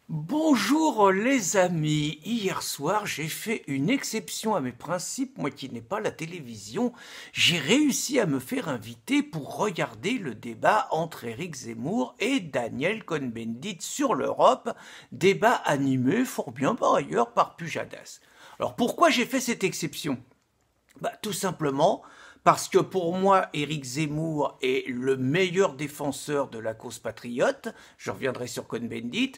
Bonjour les amis, hier soir j'ai fait une exception à mes principes, moi qui n'ai pas la télévision, j'ai réussi à me faire inviter pour regarder le débat entre Éric Zemmour et Daniel Cohn-Bendit sur l'Europe, débat animé fort bien par ailleurs par Pujadas. Alors pourquoi j'ai fait cette exception? Tout simplement parce que pour moi, Éric Zemmour est le meilleur défenseur de la cause patriote, je reviendrai sur Cohn-Bendit,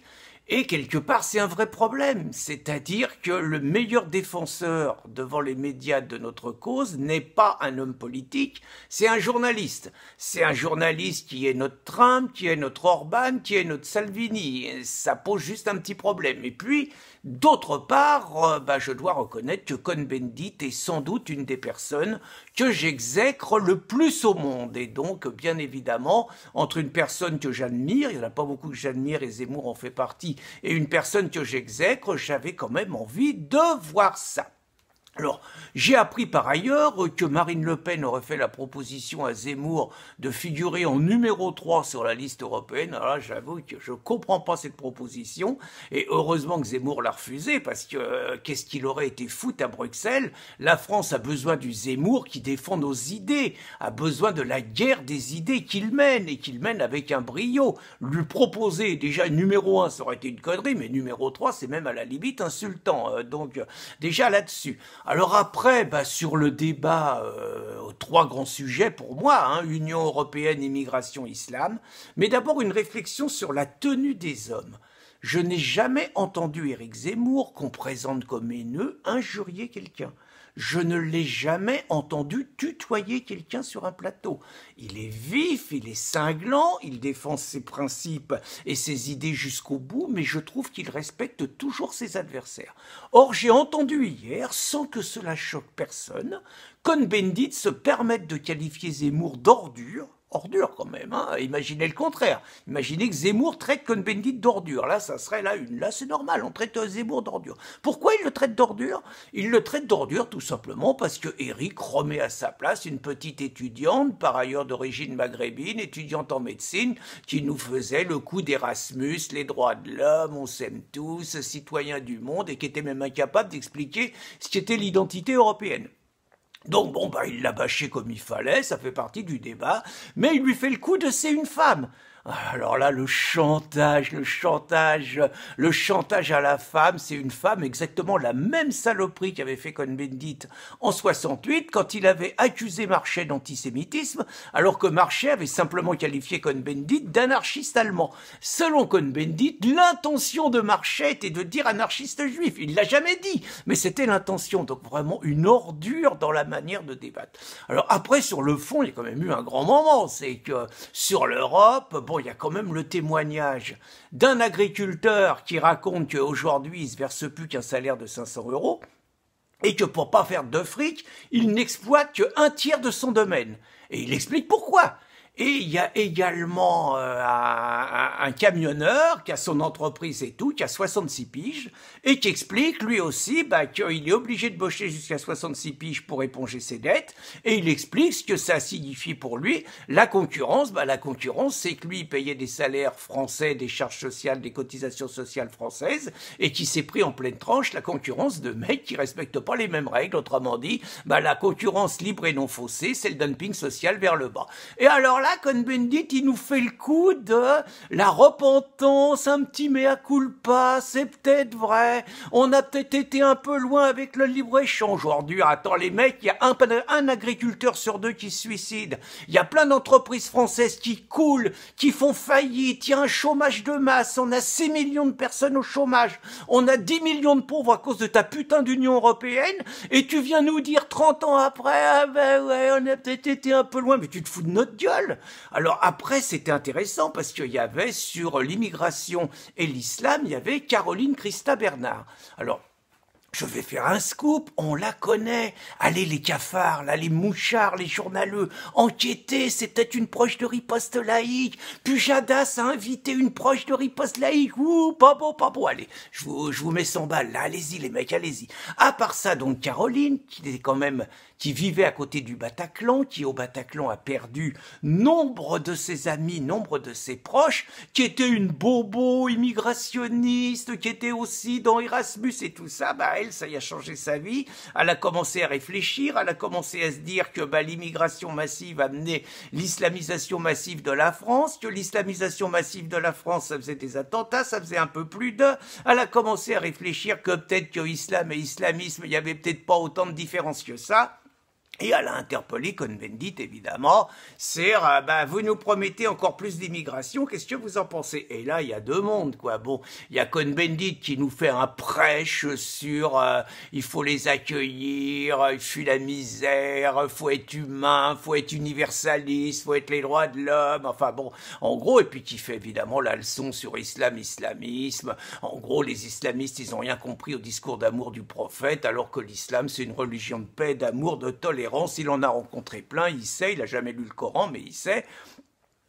et quelque part c'est un vrai problème, c'est-à-dire que le meilleur défenseur devant les médias de notre cause n'est pas un homme politique, c'est un journaliste. C'est un journaliste qui est notre Trump, qui est notre Orban, qui est notre Salvini, et ça pose juste un petit problème. Et puis, d'autre part, je dois reconnaître que Cohn-Bendit est sans doute une des personnes que j'exècre le plus au monde. Et donc, bien évidemment, entre une personne que j'admire, il n'y en a pas beaucoup que j'admire et Zemmour en fait partie, et une personne que j'exècre, j'avais quand même envie de voir ça. Alors, j'ai appris par ailleurs que Marine Le Pen aurait fait la proposition à Zemmour de figurer en numéro 3 sur la liste européenne. Alors là, j'avoue que je ne comprends pas cette proposition. Et heureusement que Zemmour l'a refusée, parce que qu'est-ce qu'il aurait été foutre à Bruxelles? La France a besoin du Zemmour qui défend nos idées, a besoin de la guerre des idées qu'il mène, et qu'il mène avec un brio. Lui proposer déjà numéro 1, ça aurait été une connerie, mais numéro 3, c'est même à la limite insultant. Donc, déjà là-dessus. Alors après, sur le débat, trois grands sujets pour moi, Union européenne, immigration, islam, mais d'abord une réflexion sur la tenue des hommes. Je n'ai jamais entendu Éric Zemmour, qu'on présente comme haineux, injurier quelqu'un. Je ne l'ai jamais entendu tutoyer quelqu'un sur un plateau. Il est vif, il est cinglant, il défend ses principes et ses idées jusqu'au bout, mais je trouve qu'il respecte toujours ses adversaires. Or, j'ai entendu hier, sans que cela choque personne, Cohn-Bendit se permettre de qualifier Zemmour d'ordure, ordure quand même, imaginez le contraire. Imaginez que Zemmour traite Cohn-Bendit d'ordure. Là, ça serait la une. Là, c'est normal, on traite Zemmour d'ordure. Pourquoi il le traite d'ordure? Il le traite d'ordure tout simplement parce que Éric remet à sa place une petite étudiante, par ailleurs d'origine maghrébine, étudiante en médecine, qui nous faisait le coup d'Erasmus, les droits de l'homme, on s'aime tous, citoyens du monde, et qui était même incapable d'expliquer ce qu'était l'identité européenne. Donc il l'a bâché comme il fallait, ça fait partie du débat, mais il lui fait le coup de c'est une femme. Alors là, le chantage à la femme, c'est une femme, exactement la même saloperie qu'avait fait Cohn-Bendit en 68, quand il avait accusé Marchais d'antisémitisme, alors que Marchais avait simplement qualifié Cohn-Bendit d'anarchiste allemand. Selon Cohn-Bendit, l'intention de Marchais était de dire anarchiste juif. Il l'a jamais dit, mais c'était l'intention. Donc vraiment une ordure dans la manière de débattre. Alors après, sur le fond, il y a quand même eu un grand moment, c'est que sur l'Europe, il y a quand même le témoignage d'un agriculteur qui raconte qu'aujourd'hui, il ne se verse plus qu'un salaire de 500 € et que pour pas faire de fric, il n'exploite qu'un tiers de son domaine. Et il explique pourquoi. Et il y a également un camionneur qui a son entreprise et tout, qui a 66 piges, et qui explique lui aussi qu'il est obligé de bosser jusqu'à 66 piges pour éponger ses dettes, et il explique ce que ça signifie pour lui. La concurrence, la concurrence, c'est que lui payait des salaires français, des charges sociales, des cotisations sociales françaises, et qui s'est pris en pleine tranche la concurrence de mecs qui respectent pas les mêmes règles. Autrement dit, la concurrence libre et non faussée, c'est le dumping social vers le bas. Et alors là, Cohn-Bendit, il nous fait le coup de la repentance, un petit mea culpa, c'est peut-être vrai, on a peut-être été un peu loin avec le libre-échange. Aujourd'hui, attends les mecs, il y a un agriculteur sur deux qui se suicide, il y a plein d'entreprises françaises qui coulent, qui font faillite, il y a un chômage de masse, on a 6 millions de personnes au chômage, on a 10 millions de pauvres à cause de ta putain d'Union européenne, et tu viens nous dire 30 ans après, on a peut-être été un peu loin, mais tu te fous de notre gueule. Alors après, c'était intéressant parce qu'il y avait sur l'immigration et l'islam, il y avait Caroline Christa Bernard. Alors, je vais faire un scoop, on la connaît. Allez les cafards, là, les mouchards, les journaleux, enquêtez, c'est peut-être une proche de Riposte laïque. Pujadas a invité une proche de Riposte laïque. Ouh, pas beau, allez, je vous mets 100 balles, là, allez-y les mecs, allez-y. À part ça, donc, Caroline, qui qui vivait à côté du Bataclan, qui au Bataclan a perdu nombre de ses amis, nombre de ses proches, qui était une bobo immigrationniste, qui était aussi dans Erasmus et tout ça, elle, ça y a changé sa vie. Elle a commencé à réfléchir, elle a commencé à se dire que l'immigration massive amenait l'islamisation massive de la France, que l'islamisation massive de la France, ça faisait des attentats, ça faisait un peu plus de... Elle a commencé à réfléchir que peut-être que islam et islamisme, il y avait peut-être pas autant de différence que ça. Et elle a interpellé Cohn-Bendit, évidemment, c'est vous nous promettez encore plus d'immigration, qu'est-ce que vous en pensez? Et là, il y a deux mondes, quoi. Bon, il y a Cohn-Bendit qui nous fait un prêche sur il faut les accueillir, il fuit la misère, faut être humain, faut être universaliste, faut être les droits de l'homme, enfin bon, en gros, et puis qui fait évidemment la leçon sur islamisme. En gros, les islamistes, ils ont rien compris au discours d'amour du prophète, alors que l'islam, c'est une religion de paix, d'amour, de tolérance. Il en a rencontré plein, il sait, il a jamais lu le Coran, mais il sait.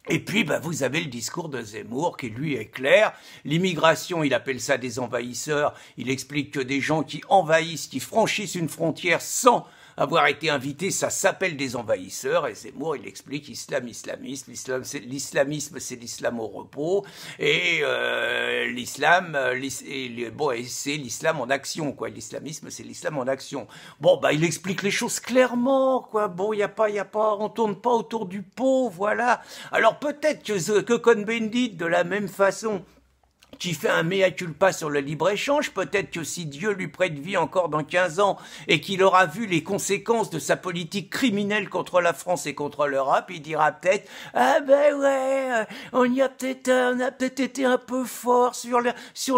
Et puis, vous avez le discours de Zemmour qui, lui, est clair. L'immigration, il appelle ça des envahisseurs. Il explique que des gens qui envahissent, qui franchissent une frontière sans avoir été invités, ça s'appelle des envahisseurs. Et Zemmour, il explique islamisme. L'islamisme, c'est l'islam au repos. Et l'islam, c'est l'islam en action, quoi. L'islamisme, c'est l'islam en action. Il explique les choses clairement, quoi. Bon, on tourne pas autour du pot, voilà. Alors peut-être que Cohn-Bendit, de la même façon, qui fait un mea culpa sur le libre-échange, peut-être que si Dieu lui prête vie encore dans 15 ans et qu'il aura vu les conséquences de sa politique criminelle contre la France et contre l'Europe, il dira peut-être « on a peut-être été un peu fort sur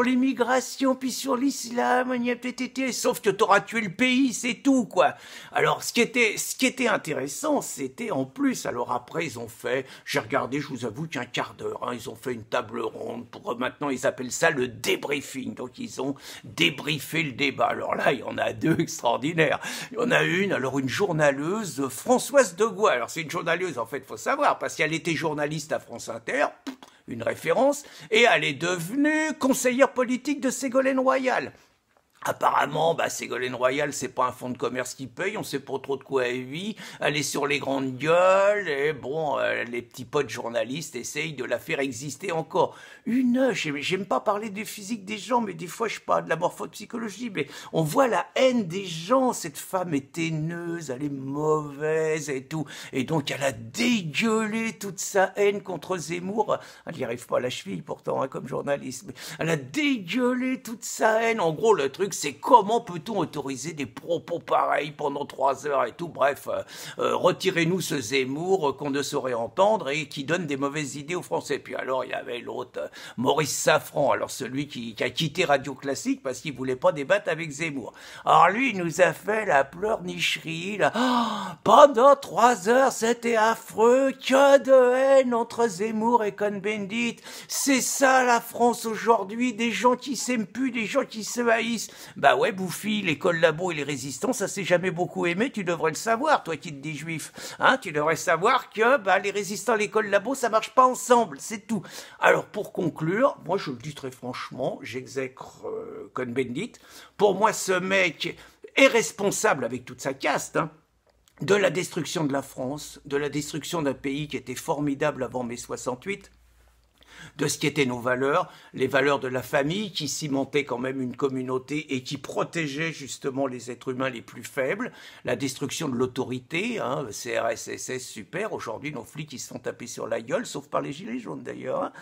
l'immigration puis sur l'islam, on y a peut-être été... » Sauf que t'auras tué le pays, c'est tout, quoi. Alors, ce qui était intéressant, c'était en plus, alors après, ils ont fait, j'ai regardé, je vous avoue qu'un quart d'heure, ils ont fait une table ronde pour maintenant, ils appellent ça le débriefing. Donc, ils ont débriefé le débat. Alors là, il y en a deux extraordinaires. Il y en a une journaleuse, Françoise Degois. Alors, c'est une journaleuse, en fait, faut savoir, parce qu'elle était journaliste à France Inter, une référence, et elle est devenue conseillère politique de Ségolène Royal. Apparemment, Ségolène Royal, c'est pas un fonds de commerce qui paye, on sait pas trop de quoi elle vit, elle est sur les grandes gueules, et les petits potes journalistes essayent de la faire exister encore. J'aime pas parler du physique des gens, mais des fois je parle de la morphopsychologie, mais on voit la haine des gens, cette femme est haineuse, elle est mauvaise et tout, et donc elle a dégueulé toute sa haine contre Zemmour, elle n'y arrive pas à la cheville pourtant, comme journaliste, mais elle a dégueulé toute sa haine, en gros le truc c'est comment peut-on autoriser des propos pareils pendant 3 heures et tout. Bref, retirez-nous ce Zemmour qu'on ne saurait entendre et qui donne des mauvaises idées aux Français. Puis alors, il y avait l'autre, Maurice Safran, alors celui qui a quitté Radio Classique parce qu'il voulait pas débattre avec Zemmour. Alors lui, il nous a fait la pleurnicherie, là. Oh, pendant 3 heures, c'était affreux, que de haine entre Zemmour et Cohn-Bendit. C'est ça la France aujourd'hui, des gens qui s'aiment plus, des gens qui se haïssent. Bouffi, les collabos et les résistants, ça s'est jamais beaucoup aimé, tu devrais le savoir, toi qui te dis juif. Tu devrais savoir que les résistants et les collabos, ça marche pas ensemble, c'est tout. Alors, pour conclure, moi je le dis très franchement, j'exècre Cohn-Bendit. Pour moi, ce mec est responsable avec toute sa caste, de la destruction de la France, de la destruction d'un pays qui était formidable avant mai 68, de ce qui étaient nos valeurs, les valeurs de la famille qui cimentaient quand même une communauté et qui protégeaient justement les êtres humains les plus faibles, la destruction de l'autorité, CRS, SS, super, aujourd'hui nos flics ils se font taper sur la gueule, sauf par les gilets jaunes d'ailleurs,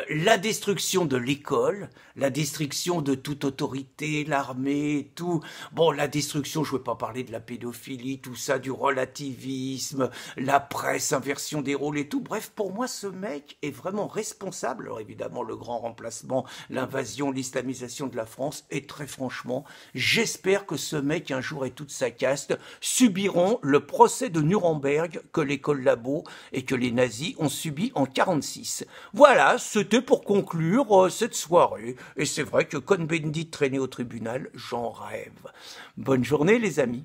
la destruction de l'école, la destruction de toute autorité, l'armée, tout, la destruction, je ne veux pas parler de la pédophilie, tout ça, du relativisme, la presse, inversion des rôles et tout, bref, pour moi ce mec est vraiment responsable. Alors évidemment, le grand remplacement, l'invasion, l'islamisation de la France, et très franchement, j'espère que ce mec, un jour et toute sa caste, subiront le procès de Nuremberg que les collabos et que les nazis ont subi en 1946. Voilà, c'était pour conclure cette soirée. Et c'est vrai que Cohn-Bendit traîné au tribunal, j'en rêve. Bonne journée les amis.